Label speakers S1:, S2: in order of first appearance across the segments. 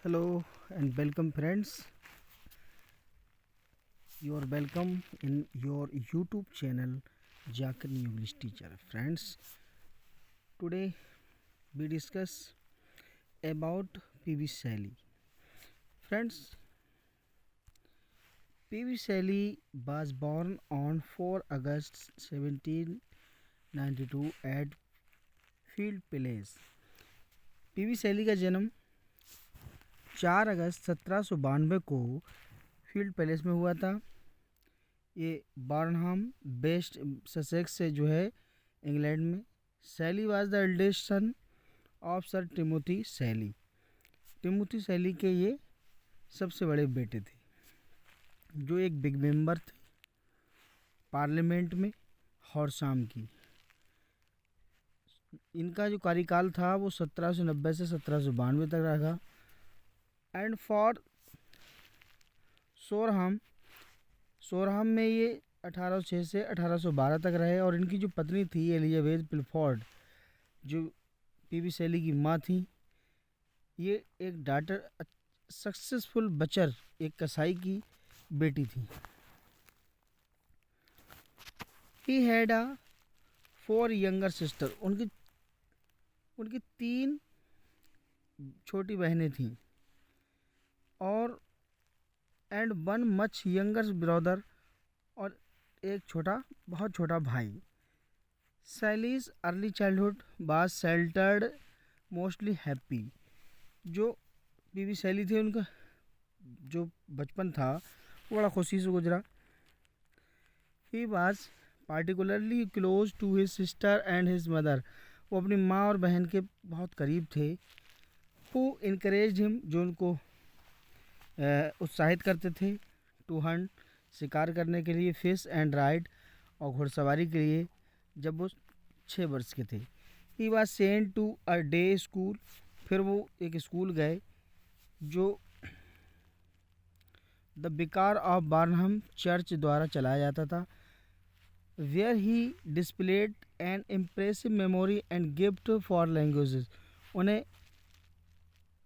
S1: Hello and welcome, friends. You are welcome in your YouTube channel, Jakan English Teacher. Friends, today we discuss about PV Sally. Friends, PV Sally was born on 4 August 1792 at Field Palace. PV Sally का जन्म 4 अगस्त 1792 को field Place में हुआ था। ये बार्नहाम best Sussex से जो है इंग्लैंड में। Shelley was the eldest son of sir Timothy Shelley. Timothy Shelley के ये सबसे बड़े बेटे थे, जो एक बिग मेंबर थे पार्लियामेंट में हॉर्साम की। इनका जो कार्यकाल था वो 1790 से 1792 तक रहा। एंड फॉर सोरहाम में ये 1806 से 1812 तक रहे। और इनकी जो पत्नी थी एलिजाबेथ पिलफोर्ड, जो पीवी सैली की माँ थी, ये एक डॉटर सक्सेसफुल बचर, एक कसाई की बेटी थी। He had a 4 younger sister. उनकी 3 छोटी बहनें थीं और एंड 1 मच यंगर ब्रदर, और एक बहुत छोटा भाई। सैलीज early childhood was sheltered mostly happy. जो पीवी सैली थे, उनका जो बचपन था वो बड़ा खुशी से गुजरा। He was particularly close to his sister and his mother. वो अपनी माँ और बहन के बहुत करीब थे। हु इनकरेज हिम, जो उनको उत्साहित करते थे। टू हंट, शिकार करने के लिए। फिश एंड राइड, और घुड़सवारी के लिए, जब वो 6 वर्ष के थे। He was sent to a day school. फिर वो एक स्कूल गए जो द विकार ऑफ बार्नहम चर्च द्वारा चलाया जाता था। Where he displayed an impressive memory and gift for languages. उन्हें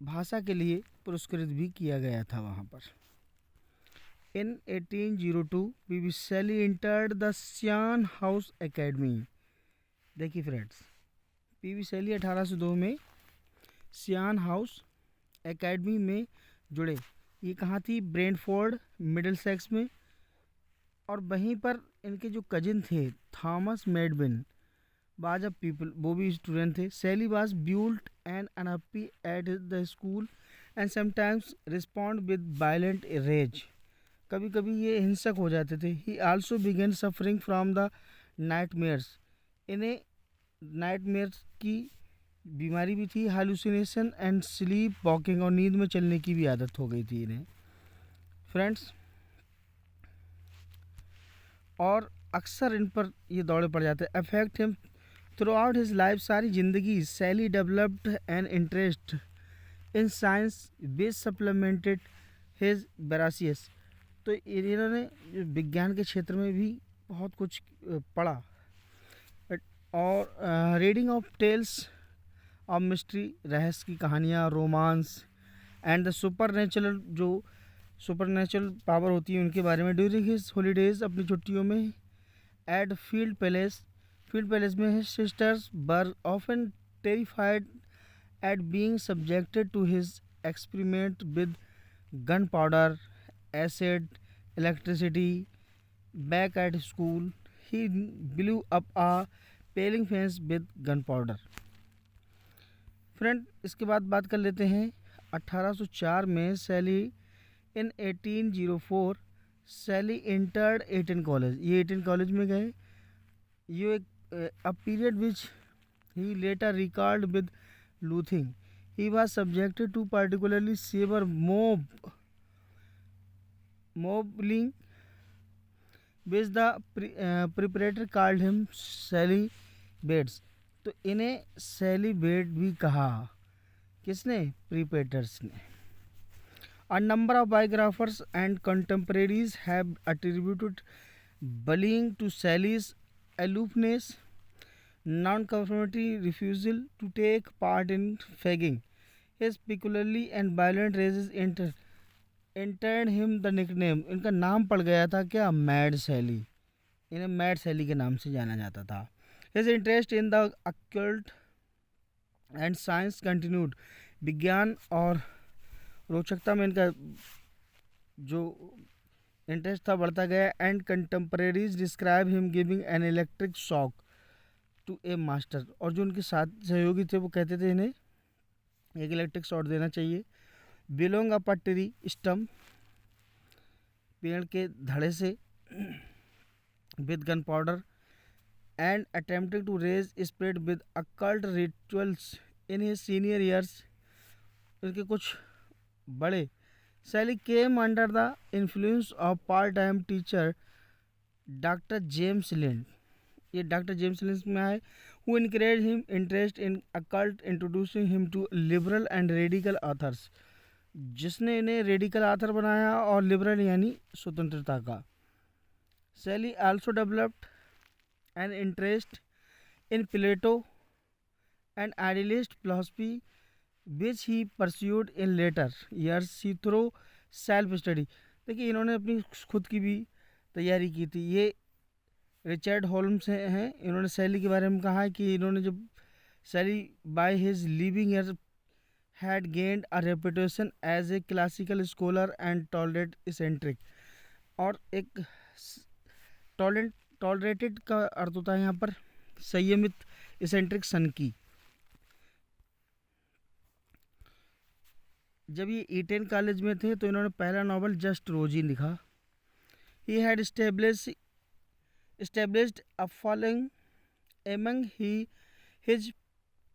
S1: भाषा के लिए पुरस्कृत भी किया गया था वहाँ पर। इन 1802 पीवी सैली इंटर्ड द सियान हाउस एकेडमी। देखिए फ्रेंड्स, पीवी सैली 1802 में सियान हाउस एकेडमी में जुड़े। ये कहाँ थी? ब्रेंटफोर्ड, मिडिलसेक्स में। और वहीं पर इनके जो कजिन थे Thomas Medwin was a people, वो भी स्टूडेंट थे। Shelley was bullied and unhappy at the school and sometimes respond with violent rage. कभी कभी ये हिंसक हो जाते थे। He also began suffering from the nightmares. इन्हें नाइटमेयर्स की बीमारी भी थी। हालुसिनेशन एंड स्लीप वॉकिंग, और नींद में चलने की भी आदत हो गई थी इन्हें फ्रेंड्स। और अक्सर इन पर ये दौड़े पड़ जाते। Affect him throughout his life. सारी जिंदगी Shelley developed an interest in science which supplemented his voracious. तो इन्होंने विज्ञान के क्षेत्र में भी बहुत कुछ पढ़ा। और reading of tales of mystery, रहस्य की कहानियाँ, romance and the supernatural, जो सुपर नेचुरल पावर होती है उनके बारे में। ड्यूरिंग हिज हॉलीडेज, अपनी छुट्टियों में, एट फील्ड पैलेस में his sisters were often terrified at being subjected to his experiment with gunpowder, acid, electricity. Back at school he blew up a paling fence with gunpowder. Friend, इसके बाद बात कर लेते हैं 1804 में Shelley. In 1804 Shelley entered Eton College. ये Eton College में गए। ये एक a period which he later recalled with loathing. He was subjected to particularly severe mobbing which the perpetrator called him Shelley beds. तो इन्हें सैली बेड भी कहा। किसने? प्रिपरेटर्स ने। A number of biographers and contemporaries have attributed bullying to Sally's aloofness, non-conformity, refusal to take part in fagging. His peculiarly and violent races entered him the nickname, इनका नाम पड़ गया था क्या, मैड सैली। इन्हें मैड सैली के नाम से जाना जाता था। His interest in the occult and science continued, विज्ञान और रोचकता में इनका जो इंटरेस्ट था बढ़ता गया। And contemporaries describe him giving an electric shock to a master, और जो उनके साथ सहयोगी थे वो कहते थे इन्हें एक इलेक्ट्रिक शॉट देना चाहिए। बिलोंग अ ट्री स्टम्प, पेड़ के धड़े से, with gunpowder, and attempting to raise spread with occult rituals in his senior years. उनके कुछ बड़े Shelley came under the influence of part time teacher doctor James Lind, ये doctor James Lind में आए, who encourage him interest in occult, introducing him to liberal and radical authors, जिसने इन्हें radical author बनाया और लिबरल यानी स्वतंत्रता का। Shelley also developed an interest in Plato and idealist philosophy which he pursued in later years he through self study. देखिए इन्होंने अपनी खुद की भी तैयारी की थी। ये रिचर्ड होल्म्स हैं, इन्होंने शैली के बारे में कहा है कि इन्होंने जब Shelley by his living year had gained a reputation as a classical scholar and tolerate eccentric, और एक टॉलरेटेड का अर्थ होता है यहाँ पर संयमित, इसेंट्रिक सन की। जब ये ईटेन कॉलेज में थे तो इन्होंने पहला नावल जस्ट रोजी लिखा। He had established a following among his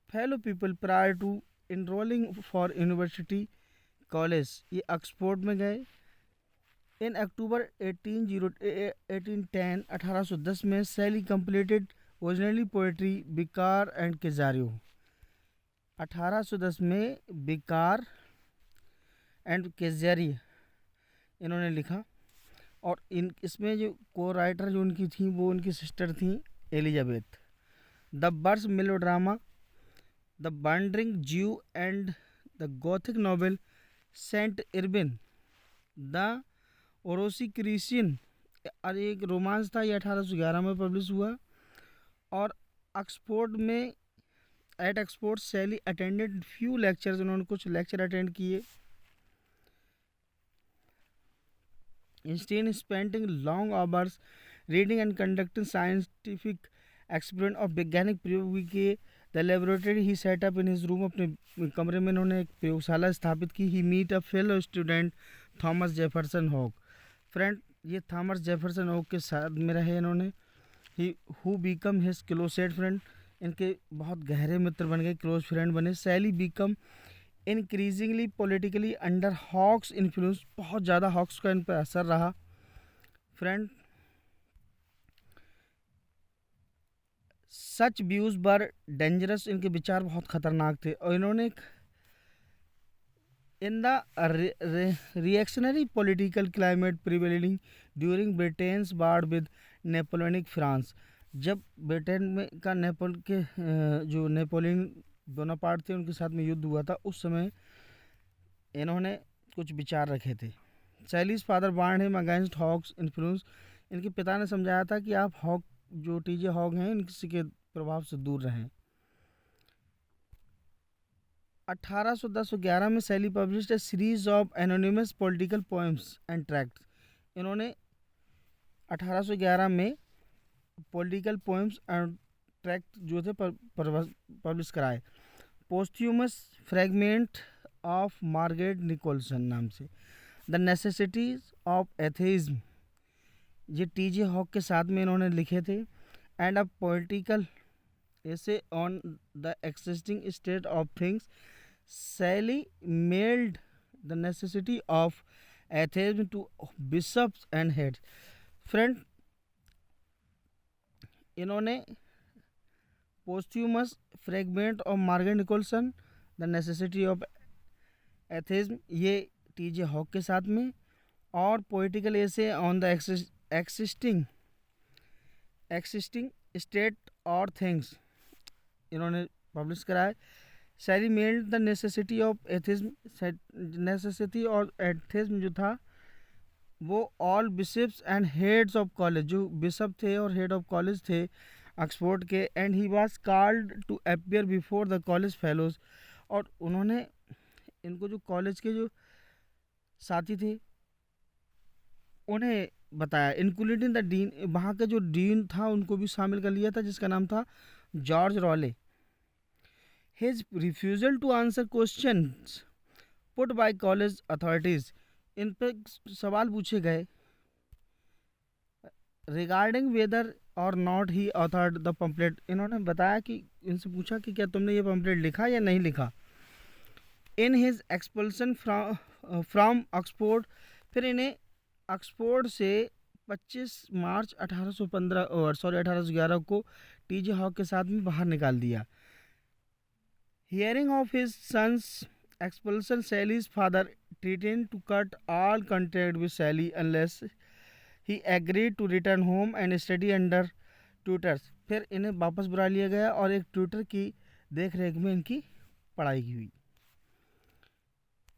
S1: fellow people prior to enrolling for university college। ये ऑक्सफोर्ड में गए। इन अक्टूबर 1810 में सैली कंप्लीटेड ओरिजिनली पोएट्री बिकार एंड केजारियो। 1810 में बिकार एंड केजारी इन्होंने लिखा, और इसमें जो को राइटर जो उनकी थी वो उनकी सिस्टर थी एलिजाबेथ। द बर्स melodrama, the wandering Jew and the Gothic novel saint Irvyne, the Rosicrucian, और एक रोमांस था, ये 1811 में पब्लिश हुआ। और ऑक्सफोर्ड में at Oxford Shelley attended few lectures, उन्होंने कुछ लेक्चर अटेंड किए। Instead spending long hours reading and conducting scientific experiment of वैज्ञानिक प्रयोग के the laboratory he set up in his room, अपने कमरे में इन्होंने एक प्रयोगशाला स्थापित की। He meet a fellow student Thomas Jefferson Hogg, friend ये थॉमस जेफरसन हॉक के साथ में रहे इन्होंने। He who become his closest friend, इनके बहुत गहरे मित्र बन गए, क्लोज फ्रेंड बने। Shelley become increasingly politically under Hogg's influence, बहुत ज़्यादा हॉक्स का इन पर असर रहा। फ्रेंड सच व्यूज़ वर डेंजरस, इनके विचार बहुत खतरनाक थे। और इन्होंने in the reactionary political climate prevailing during Britain's war with Napoleonic France, जब ब्रिटेन में का जो नेपोलियन बोनापार्ट थे उनके साथ में युद्ध हुआ था, उस समय इन्होंने कुछ विचार रखे थे। Shelley's father warn him against Hogg's influence, इनके पिता ने समझाया था कि आप हॉक जो टीजे हॉक हैं इनसे के प्रभाव से दूर रहें। 1810-11 में Shelley published a series of anonymous political poems and tracts, इन्होंने 1811 में पॉलिटिकल पोएम्स एंड ट्रैक्ट जो थे पब्लिश कराए। पोस्ट्यूमस फ्रेगमेंट ऑफ मार्गरेट निकोलसन नाम से, द नेसेसिटीज ऑफ एथेइज्म, ये टीजे हॉक के साथ में इन्होंने लिखे थे। And a political essay on the existing state of things, Shelley mailed the necessity of atheism to bishops and heads. Friend इन्होंने posthumous fragment of Margaret Nicholson, the necessity of atheism, ये T J Hogg के साथ में, और poetical essay on the existing state और things इन्होंने publish कराए। Shelley mailed the necessity of atheism, necessity और एथिज्म जो था वो all bishops and heads of college, जो बिशप थे और हेड ऑफ कॉलेज थे ऑक्सफोर्ड के, and he was called to appear before the college fellows, और उन्होंने इनको जो कॉलेज के जो साथी थे उन्हें बताया, इंक्लूडिंग द डीन, वहाँ का जो डीन था उनको भी शामिल कर लिया था जिसका नाम था George Rowley. His refusal to answer questions put by college authorities, इन पे सवाल पूछे गए रिगार्डिंग वेदर और not he authored the pamphlet, इन्होंने बताया कि इनसे पूछा कि क्या तुमने ये पम्पलेट लिखा या नहीं लिखा। In his expulsion from Oxford, फिर इन्हें ऑक्सफोर्ड से 25 मार्च 1811 को टीजे हॉक के साथ में बाहर निकाल दिया। Hearing of his son's expulsion, Shelley's father threatened to cut all contact with Sally unless he agreed to return home and study under tutors, फिर इन्हें वापस बुला लिया गया और एक ट्यूटर की देख रेख में इनकी पढ़ाई की हुई।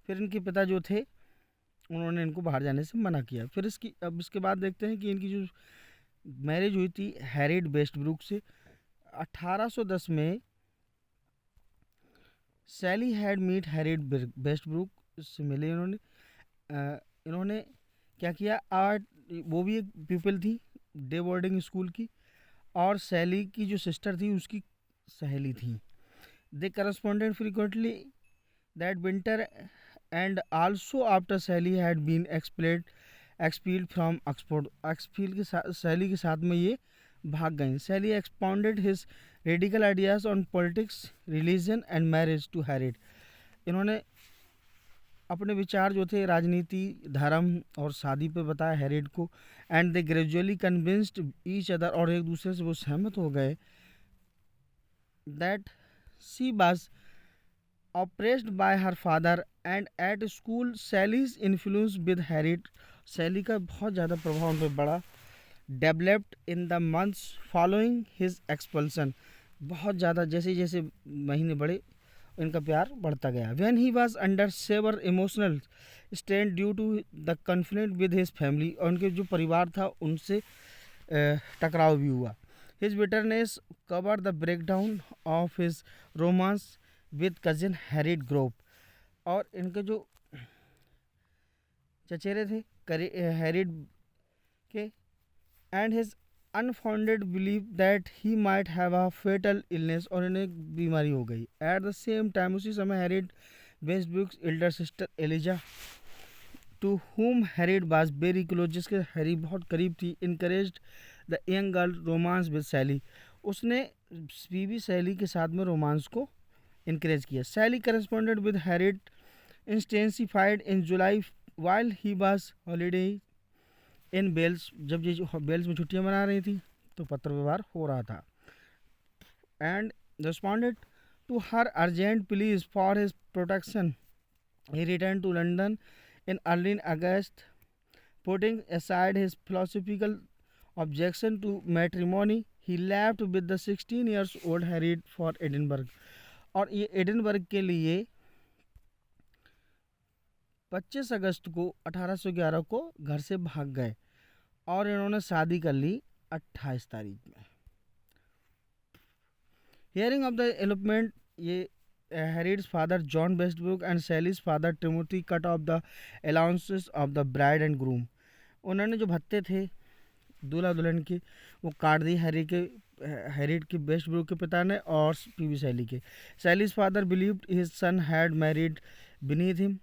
S1: फिर इनके पिता जो थे उन्होंने इनको बाहर जाने से मना किया। फिर अब इसके बाद देखते हैं कि इनकी जो मैरिज हुई थी हैरिड वेस्टब्रूक से 1810 में। सैली हैड मीट हैरिड वेस्टब्रूक, से मिले इन्होंने क्या किया, आर्ट, वो भी एक पीपल थी डे बोर्डिंग स्कूल की, और सैली की जो सिस्टर थी उसकी सहेली थी। They corresponded frequently that winter and also after Shelley had been expelled from Oxford, expel के साथ सैली के साथ में ये भाग गई। Shelley expounded his radical ideas on politics, religion and marriage to Harriet, इन्होंने अपने विचार जो थे राजनीति, धर्म और शादी पे बताया हैरिड को। And they gradually convinced each other, और एक दूसरे से वो सहमत हो गए that she was oppressed by her father and at school Shelley's influence with Harriet, Shelley का बहुत ज़्यादा प्रभाव उन पर बड़ा। Developed in the months following his expulsion, बहुत ज़्यादा जैसे जैसे महीने बढ़े इनका प्यार बढ़ता गया। When he was under severe emotional strain due to the conflict with his family, और उनके जो परिवार था उनसे टकराव भी हुआ। His bitterness cover the breakdown of his romance with cousin Harriet Grove, और इनके जो चचेरे थे हैरिड के, and his unfounded belief that he might have a fatal illness, और इन्हें एक बीमारी हो गई। एट द सेम टाइम, उसी समय Harriet Westbrook's elder sister Eliza, to whom Harriet was very close, जिसके हैरी बहुत करीब थी, encouraged the young girl romance with Shelley, उसने बीबी सैली के साथ में रोमांस को इनकरेज किया। Shelley corresponded with Harriet intensified in July while he was holiday in Wales, जब ये बेल्स में छुट्टियां मना रही थी तो पत्र व्यवहार हो रहा था। And responded to her urgent pleas for his protection, he return to London in early August, putting aside his philosophical objection to matrimony, he left with the 16 years old Harriet for Edinburgh, और ये Edinburgh के लिए 25 अगस्त को 1811 को घर से भाग गए, और इन्होंने शादी कर ली 28 तारीख में। हियरिंग ऑफ द एलोपमेंट, ये Harriet's father John Westbrook and Shelley's father Timothy cut off the allowances of the bride and groom, उन्होंने जो भत्ते थे दूल्हा दुल्हन के वो काट दी हैरिड के वेस्टब्रूक के पिता ने और पीवी सैली के। सैलीज father believed his son had married beneath him,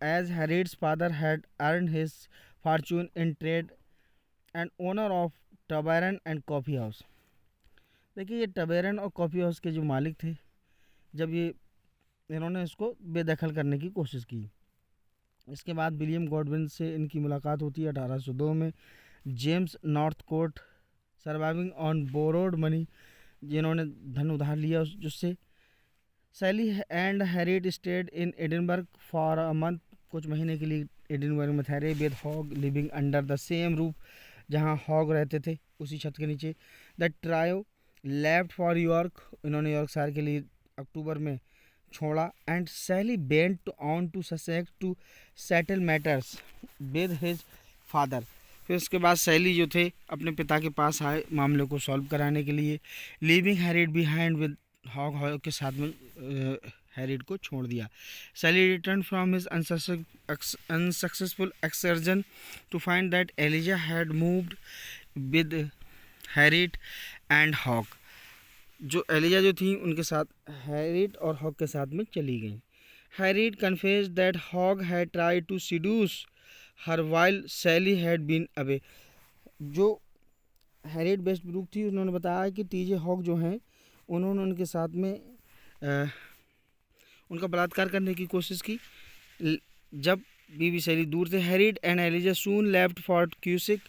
S1: as Harriet's father had earned his fortune in trade and owner of tavern and coffee house। देखिए ये टबेरन और कॉफ़ी हाउस के जो मालिक थे, जब ये इन्होंने इसको बेदखल करने की कोशिश की। इसके बाद विलियम गॉडविन से इनकी मुलाकात होती है 1802 में। James Northcote surviving on borrowed money, जिन्होंने धन उधार लिया जिससे। Shelley and Harriet stayed in Edinburgh for a month, कुछ महीने के लिए एडिनबर्ग में ठहरे। With Hogg living under the same roof, जहाँ हॉग रहते थे उसी छत के नीचे। The trio left for York, इन्होंने यॉर्क शहर के लिए अक्टूबर में छोड़ा and Shelley went on to Sussex to settle matters with his father. फिर उसके बाद सैली जो थे अपने पिता के पास आए मामले को सॉल्व कराने के लिए, leaving Harriet behind with Hogg. Hogg के साथ में हैरिड को छोड़ दिया। Shelley returned from his unsuccessful excursion to find that Eliza had moved with Harriet and Hogg. जो एलिजा जो थी उनके साथ हैरिड और हॉग के साथ में चली गई। Harriet confessed that Hogg had tried to seduce her while Shelley had been away. जो हैरिड वेस्टब्रूक थी उन्होंने बताया कि टीजे हॉग जो हैं उन्होंने उनके साथ में उनका बलात्कार करने की कोशिश की जब बीबी सैली दूर थे। Harriet and Eliza soon left for Keswick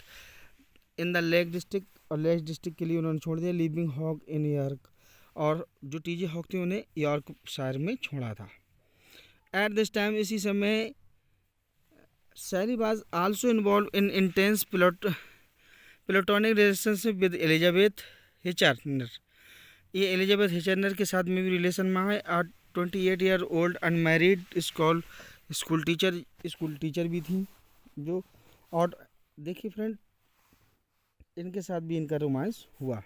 S1: in the Lake District, और लेक डिस्ट्रिक्ट के लिए उन्होंने छोड़ दिया, लीविंग हॉग इन यॉर्क। और जो टीजे हॉग थे उन्हें यॉर्क शहर में छोड़ा था। एट दिस टाइम, इसी समय Shelley was also involved in intense platonic relationship with Elizabeth Hitchener. ये एलिजाबेथ हिचर्नर के साथ में भी रिलेशन में है। और 28 year old unmarried school teacher भी थी जो। और देखिए फ्रेंड, इनके साथ भी इनका रोमांस हुआ।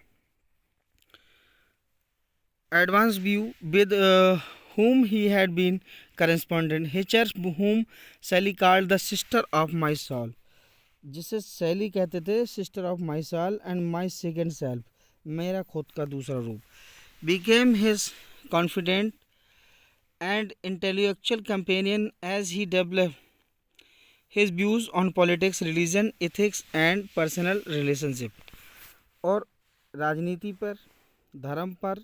S1: Advance view with whom he had been correspondent, Hitcher, whom Sally called the sister of my soul, जिसे सैली कहते थे sister of my soul and my second self, मेरा खुद का दूसरा रूप, became his confident and intellectual companion as he developed his views on politics, religion, ethics and personal relationship। और राजनीति पर, धर्म पर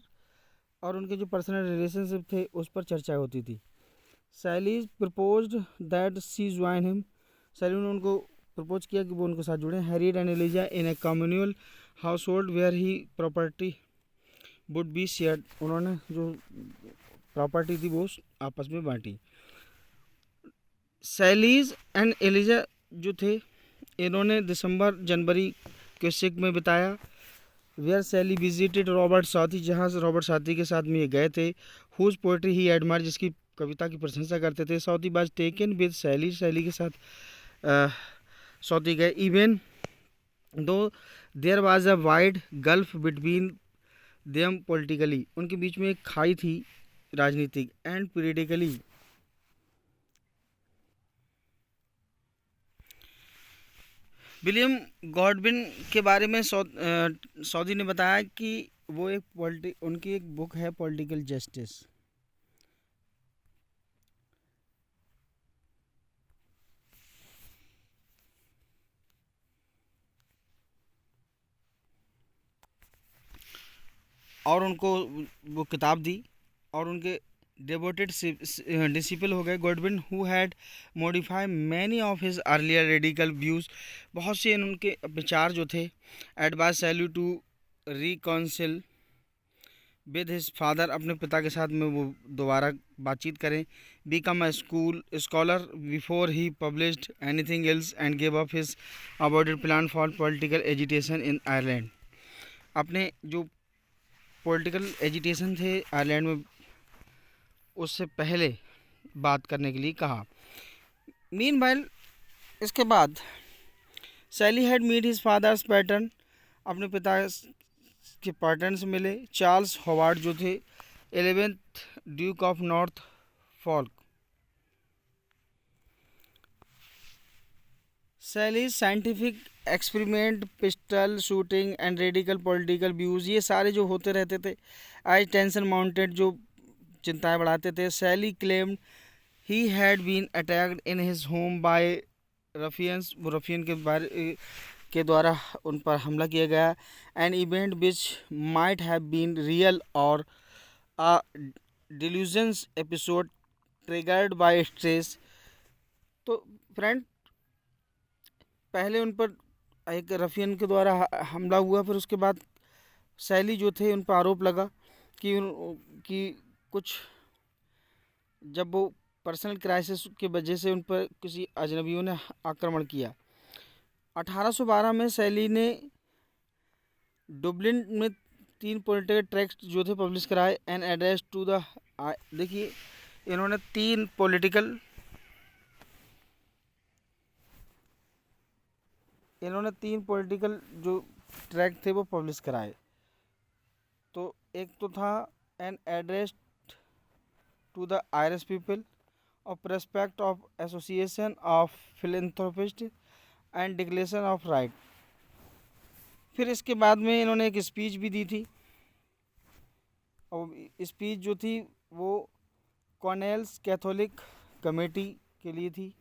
S1: और उनके जो पर्सनल रिलेशनशिप थे उस पर चर्चा होती थी। Shelley proposed that she join him, Shelley ने उनको प्रपोज किया कि वो उनके साथ जुड़े। Harriet and Eliza in a communal household where he property would be shared, उन्होंने जो प्रॉपर्टी थी वो आपस में बांटी। सैलीज एंड एलिजा जो थे इन्होंने दिसंबर जनवरी के सिक में बिताया। वेयर सैली विजिटेड रॉबर्ट साथी, जहाँ रॉबर्ट साथी के साथ में ये गए थे। हुज पोएट्री ही एडमायर, जिसकी कविता की प्रशंसा करते थे। साउथी बाज टेकन विद सैली, सैली के साथ साउथी गए। Even though there was a wide gulf between them politically, उनके बीच में एक खाई थी राजनीतिक, एंड पॉलिटिकली। विलियम गॉडविन के बारे में सौदी ने बताया कि वो उनकी एक बुक है पॉलिटिकल जस्टिस। और उनको वो किताब दी और उनके डिवोटेड डिसिपल हो गए Godwin, who had modified many of his earlier radical views, बहुत से उनके विचार जो थे। Advised Shelley to reconcile with his father, अपने पिता के साथ में वो दोबारा बातचीत करें। Become a scholar before he published anything else and give up his aborted plan for political agitation in Ireland, अपने जो पॉलिटिकल एजिटेशन थे आयरलैंड में उससे पहले बात करने के लिए कहा। मीनवाइल इसके बाद Shelley had meet his father's pattern, अपने पिता के पैटर्न से मिले। चार्ल्स हॉवार्ड जो थे 11th duke of Norfolk. Shelley scientific experiment, pistol shooting and radical political views, ये सारे जो होते रहते थे एज टेंशन माउंटेड, जो चिंताएं बढ़ाते थे। Shelley claimed he had been attacked in his home by ruffians, वो रफियन के द्वारा उन पर हमला किया गया। An event which might have been real or a delusions episode triggered by stress. तो फ्रेंड, पहले उन पर एक रफियन के द्वारा हमला हुआ, फिर उसके बाद सैली जो थे उन पर आरोप लगा कि कुछ जब वो पर्सनल क्राइसिस की वजह से उन पर किसी अजनबियों ने आक्रमण किया। 1812 में सैली ने डुबलिन में 3 पॉलिटिकल ट्रैक्ट जो थे पब्लिश कराए। एन एड्रेस टू द, देखिए इन्होंने 3 पॉलिटिकल जो ट्रैक थे वो पब्लिश कराए। तो एक तो था an address to the Irish people और prospect of association of philanthropist and declaration of right. फिर इसके बाद में इन्होंने एक स्पीच भी दी थी, और स्पीच जो थी वो कॉर्नेल्स कैथोलिक कमेटी के लिए थी,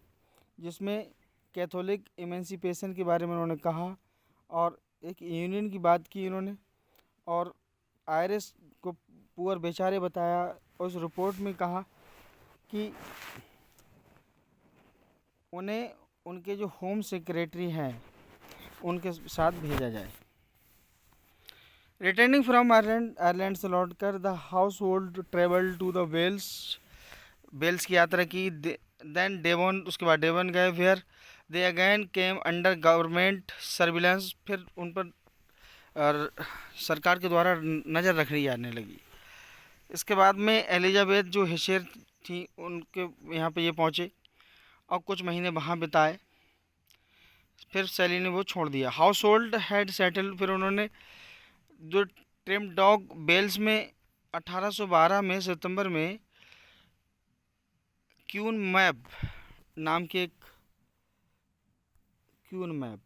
S1: जिसमें कैथोलिक इमेंसिपेशन के बारे में उन्होंने कहा और एक यूनियन की बात की इन्होंने, और आयरिश को पुअर बेचारे बताया। उस रिपोर्ट में कहा कि उन्हें उनके जो होम सेक्रेटरी हैं उनके साथ भेजा जाए। रिटर्निंग फ्रॉम आयरलैंड से लौटकर the household travel to the Wales की यात्रा की। देन डेवोन, उसके बाद डेवोन गए, where they again came under government surveillance. फिर उन पर सरकार के द्वारा नज़र रखी जाने लगी। इसके बाद में एलिजाबेथ जो हेशेर थी उनके यहाँ पे ये पहुँचे और कुछ महीने वहाँ बिताए। फिर सैली ने वो छोड़ दिया। हाउस होल्ड हैड सेटल, फिर उन्होंने जो ट्रिम डॉग बेल्स में 1812 में सितंबर में क्यून मैप नाम के एक क्यून मैप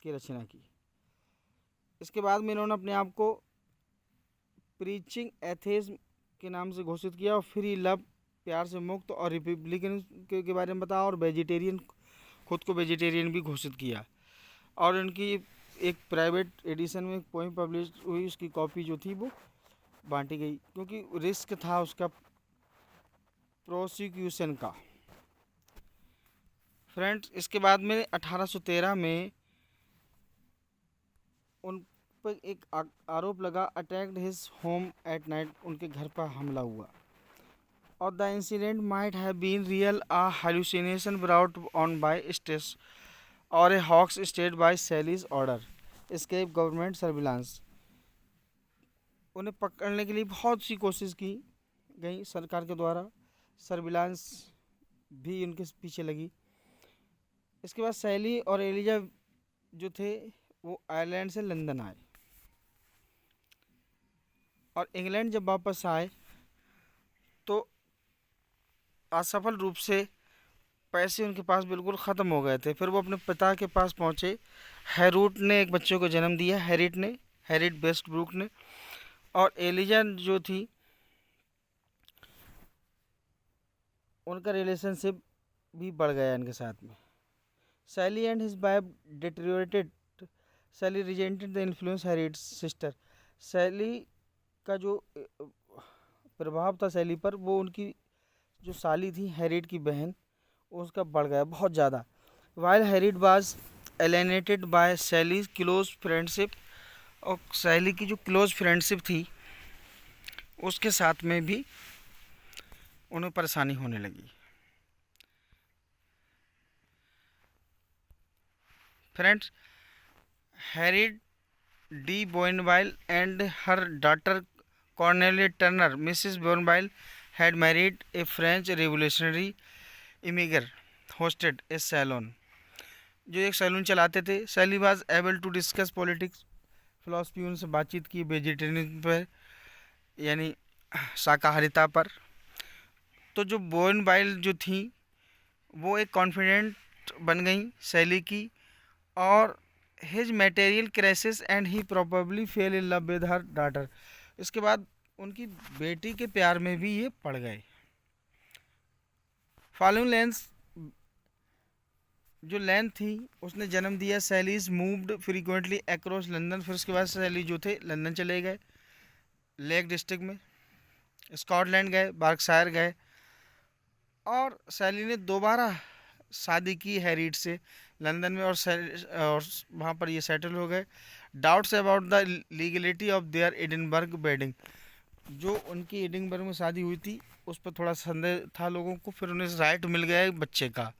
S1: की रचना की। इसके बाद में इन्होंने अपने आप को प्रीचिंग एथेइज्म के नाम से घोषित किया और फ्री लव, प्यार से मुक्त, और रिपब्लिकन के बारे में बताया, और वेजिटेरियन, खुद को वेजिटेरियन भी घोषित किया। और इनकी एक प्राइवेट एडिशन में पोएम पब्लिश हुई, उसकी कॉपी जो थी वो बांटी गई, क्योंकि रिस्क था उसका प्रोसिक्यूशन का। फ्रेंड्स, इसके बाद में 1813 में उन पर एक आरोप लगा, attacked his home at night, उनके घर पर हमला हुआ। और the incident might have been real, a hallucination brought on by stress or a hoax staged by Shelley's order, escape government surveillance. उन्हें पकड़ने के लिए बहुत सी कोशिश की गई सरकार के द्वारा, सर्विलांस भी उनके पीछे लगी। इसके बाद सैली और एलिजा जो थे वो आयरलैंड से लंदन आए, और इंग्लैंड जब वापस आए तो असफल रूप से पैसे उनके पास बिल्कुल ख़त्म हो गए थे। फिर वो अपने पिता के पास पहुँचे। हैरूट ने एक बच्चे को जन्म दिया, हैरिट वेस्टब्रूक ने, और एलिजा जो थी उनका रिलेशनशिप भी बढ़ गया इनके साथ में। Shelley and his wife deteriorated, Shelley resented the influence Harriet's sister. Shelley का जो प्रभाव था सैली पर, वो उनकी जो साली थी हैरिट की बहन, उसका बढ़ गया बहुत ज़्यादा। While Harriet was alienated by Shelley's close friendship, और सैली की जो क्लोज फ्रेंडशिप थी उसके साथ में भी उन्हें परेशानी होने लगी। Friends, Harriet de Boinville and her daughter Cornelia Turner, Mrs Boinville had married a French revolutionary immigrant, hosted a salon, जो एक सैलून चलाते थे। Shelley was able to discuss politics, philosophy, उनसे बातचीत की, वेजिटेरियन पर यानी शाकाहारिता पर। तो जो बोर्नवाइल जो थी वो एक कॉन्फिडेंट बन गई सैली की, और his material crisis and he probably fail in love with her daughter. इसके बाद उनकी बेटी के प्यार में भी ये पड़ गए। फॉलोइंग लेंस जो लेंथ थी उसने जन्म दिया। सैलीज मूव्ड फ्रीक्वेंटली अक्रॉस लंदन, फिर उसके बाद सैली जो थे लंदन चले गए, लेक डिस्ट्रिक्ट में, स्कॉटलैंड गए, बार्कशायर गए, और सैली ने दोबारा शादी की हैरिट से लंदन में, और वहाँ पर ये सेटल हो गए। Doubts about the legality of their Edinburgh wedding, जो उनकी एडिनबर्ग में शादी हुई थी उस पर थोड़ा संदेह था लोगों को। फिर उन्हें राइट मिल गया एक बच्चे का।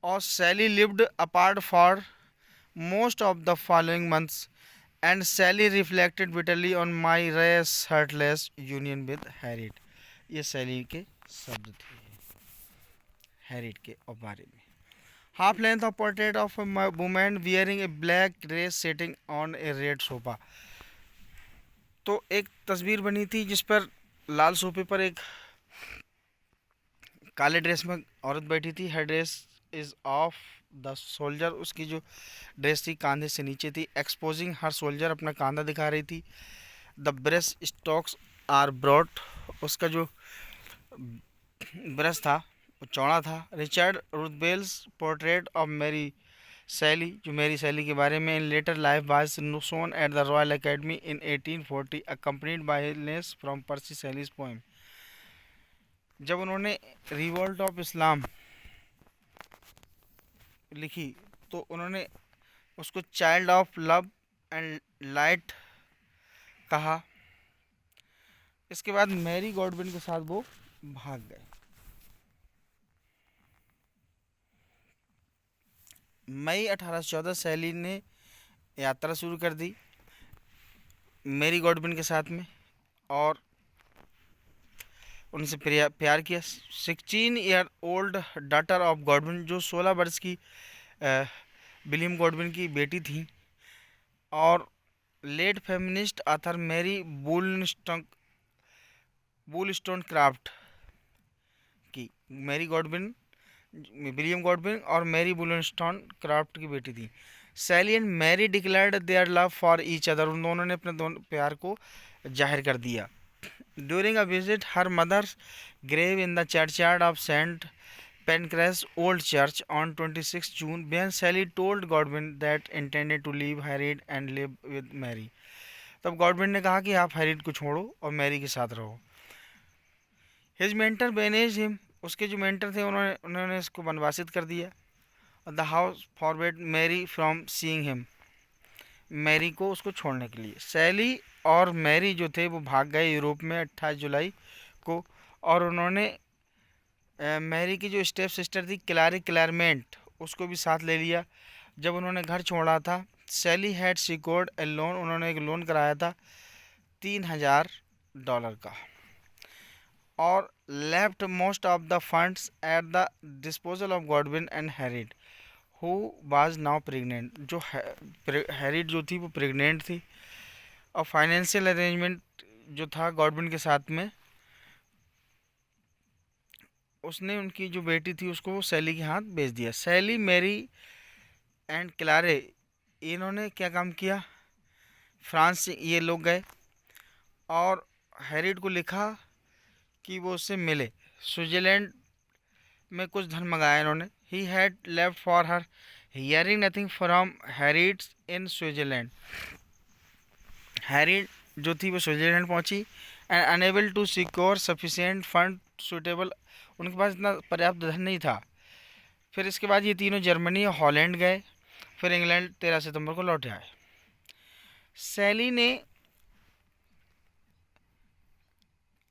S1: और Shelley lived apart for most of the following months and Shelley reflected bitterly on my race heartless union with Harriet. ये सैली के शब्द थे हैरिट के और बारे में। Half length of portrait of women wearing A black dress sitting on A red sofa. तो एक तस्वीर बनी थी जिस पर लाल सोफे पर एक काले ड्रेस में औरत बैठी थी। Her dress is of the soldier, उसकी जो ड्रेस थी कंधे से नीचे थी। एक्सपोजिंग हर सोल्जर, अपना कंधा दिखा रही थी। The breast stocks are broad, उसका जो ब्रेस्ट था वो चौड़ा था। Richard Rothwell's portrait of Mary Shelley, जो मैरी सैली के बारे में, in later life was shown at the Royal Academy in 1840 accompanied by lines from Percy Shelley's poem. जब उन्होंने रिवोल्ट ऑफ इस्लाम लिखी तो उन्होंने उसको child of love and light कहा। इसके बाद मैरी गॉडविन के साथ वो भाग गए। मई 1814 सैली ने यात्रा शुरू कर दी मैरी गॉडविन के साथ में और उनसे प्यार किया। 16 year old daughter of Godwin, जो 16 वर्ष की विलियम गॉडविन की बेटी थी, और late feminist author Mary Wollstonecraft की, मैरी गॉडविन, विलियम गॉडविन और मैरी वूलस्टोन क्राफ्ट की बेटी थी। Shelley and Mary declared their love for each other, उन दोनों ने अपने दोनों प्यार को जाहिर कर दिया। During a visit her mother's grave in the churchyard of Saint Pancras Old Church on 26 June, when Sally told Godwin that intended to leave Harriet and live with Mary। तब गॉडविन ने कहा कि आप हैरिट को छोड़ो और Mary के साथ रहो। हिज मेंटर बेनेज हिम, उसके जो मेंटर थे उन्होंने इसको वनवासित कर दिया। The house forward Mary from seeing him, Mary को उसको छोड़ने के लिए। सैली और मैरी जो थे वो भाग गए यूरोप में 28 जुलाई को, और उन्होंने मैरी की जो स्टेप सिस्टर थी क्लैरमेंट, उसको भी साथ ले लिया। जब उन्होंने घर छोड़ा था, सैली हैड सिक्योर्ड ए लोन, उन्होंने एक लोन कराया था $3000 का, और left most of the funds at the disposal of Godwin and Herriot who was now pregnant. जो हैरिट जो थी वो प्रेग्नेंट थी, और फाइनेंशियल अरेंजमेंट जो था गॉडविन के साथ में, उसने उनकी जो बेटी थी उसको सैली के हाथ भेज दिया। सैली, मैरी एंड क्लारे, इन्होंने क्या काम किया, फ्रांस से ये लोग गए और हैरिट को लिखा कि वो उससे मिले। स्विट्ज़रलैंड में कुछ धन मंगाया इन्होंने। He had left for her hearing nothing from Harriet in Switzerland. Harriet जो थी वो स्विट्ज़रलैंड पहुंची and unable to secure sufficient fund suitable, उनके पास इतना पर्याप्त धन नहीं था। फिर इसके बाद ये तीनों जर्मनी और हॉलैंड गए, फिर इंग्लैंड 13 सितंबर को लौट आए। सैली ने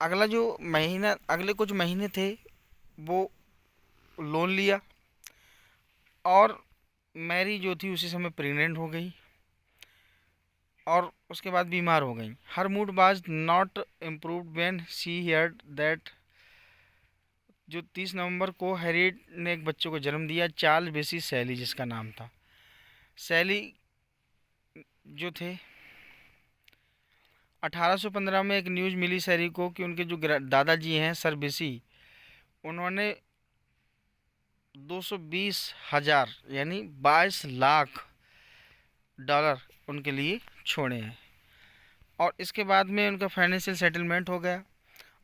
S1: अगले कुछ महीने थे वो लोन लिया, और मैरी जो थी उसी समय प्रेग्नेंट हो गई और उसके बाद बीमार हो गई। Her mood was not improved when she heard that, जो 30 नवंबर को हैरिट ने एक बच्चे को जन्म दिया, चार्ल्स बेसी सैली जिसका नाम था। सैली जो थे 1815 में एक न्यूज़ मिली सैली को कि उनके जो दादाजी हैं सर बेसी, उन्होंने 220,000 यानी 22 लाख डॉलर उनके लिए छोड़े हैं। और इसके बाद में उनका फाइनेंशियल सेटलमेंट हो गया,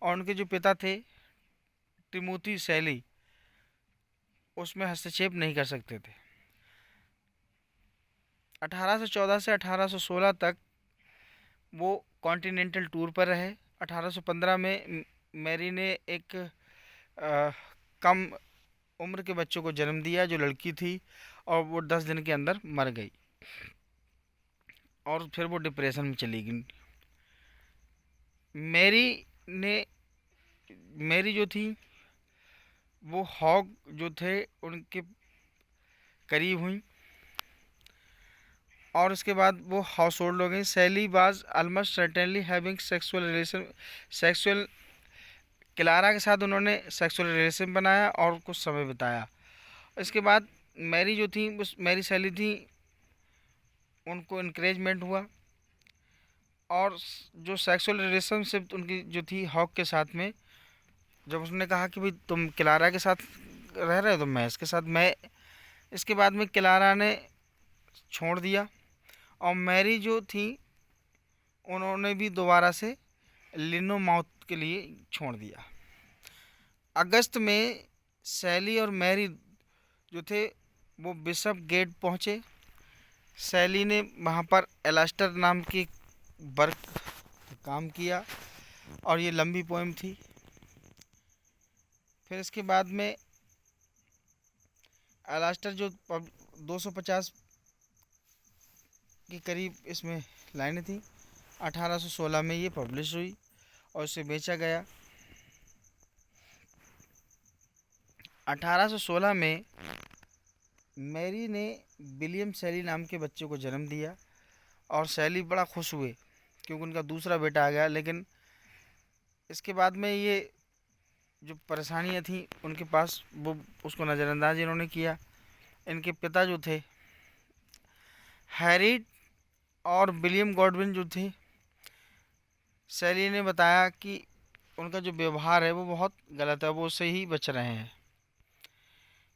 S1: और उनके जो पिता थे टिमोथी सैली उसमें हस्तक्षेप नहीं कर सकते थे। 1814 से 1816 तक वो कॉन्टिनेंटल टूर पर रहे। 1815 में मैरी ने एक कम उम्र के बच्चों को जन्म दिया जो लड़की थी, और वो 10 दिन के अंदर मर गई, और फिर वो डिप्रेशन में चली गई। मैरी जो थी वो हॉग जो थे उनके करीब हुई, और उसके बाद वो हाउस होल्ड हो गई। Shelley was almost certainly having sexual Clara के साथ उन्होंने सेक्सुअल रिलेशन बनाया और कुछ समय बिताया। इसके बाद मैरी जो थी, उस मैरी सैली थी, उनको इनक्रेजमेंट हुआ और जो सेक्सुअल रिलेशनशिप उनकी जो थी हॉक के साथ में, जब उसने कहा कि भाई तुम क्लारा के साथ रह रहे हो तो मैं इसके साथ, मैं इसके बाद में क्लारा ने छोड़ दिया और मैरी जो थी उन्होंने भी दोबारा से लिनो माउथ के लिए छोड़ दिया। अगस्त में सैली और मैरी जो थे वो बिशप गेट पहुँचे। सैली ने वहाँ पर एलास्टर नाम की वर्क काम किया और ये लंबी पोएम थी। फिर इसके बाद में एलास्टर जो 250 के करीब इसमें लाइनें थी, 1816 में ये पब्लिश हुई और इसे बेचा गया। 1816 में मैरी ने विलियम सैली नाम के बच्चे को जन्म दिया और सैली बड़ा खुश हुए क्योंकि उनका दूसरा बेटा आ गया। लेकिन इसके बाद में ये जो परेशानियां थी उनके पास, वो उसको नज़रअंदाज इन्होंने किया। इनके पिता जो थे हैरी और विलियम गॉडविन जो थे, सैली ने बताया कि उनका जो व्यवहार है वो बहुत गलत है, वो उससे ही बच रहे हैं।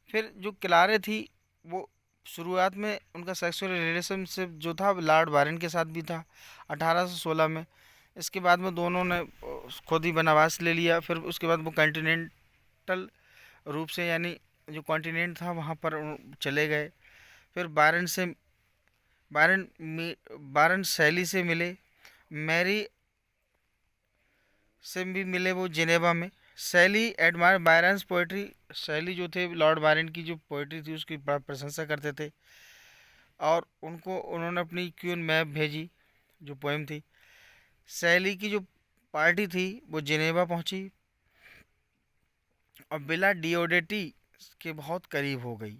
S1: फिर जो क्लारे थी वो शुरुआत में उनका सेक्सुअल रिलेशनशिप जो था लॉर्ड बायरन के साथ भी था 1816 में। इसके बाद में दोनों ने खुद ही वनवास ले लिया। फिर उसके बाद वो कॉन्टिनेंटल रूप से, यानी जो कॉन्टिनेंट था वहाँ पर चले गए। फिर बायरन सैली से मिले, मैरी से भी मिले वो जिनेवा में। सैली एडमायर बायरन्स पोइट्री, सैली जो थे लॉर्ड बायरन की जो पोइट्री थी उसकी बड़ा प्रशंसा करते थे और उन्होंने अपनी क्वीन मैप भेजी जो पोएम थी। सैली की जो पार्टी थी वो जिनेवा पहुंची और विला डिओडेटी के बहुत करीब हो गई।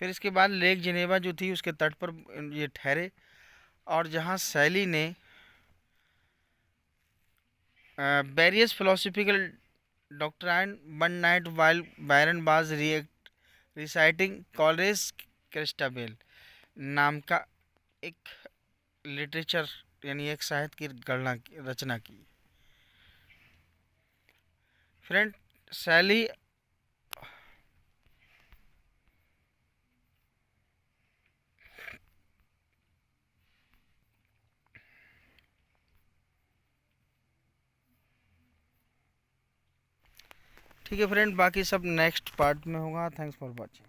S1: फिर इसके बाद लेक जिनेवा जो थी उसके तट पर ये ठहरे और जहां सैली ने various philosophical doctrine one night while Byron was reciting college Christabel नाम का एक लिटरेचर यानी एक साहित्य की रचना की। फ्रेंड, सैली ठीक है फ्रेंड, बाकी सब नेक्स्ट पार्ट में होगा। Thanks for watching.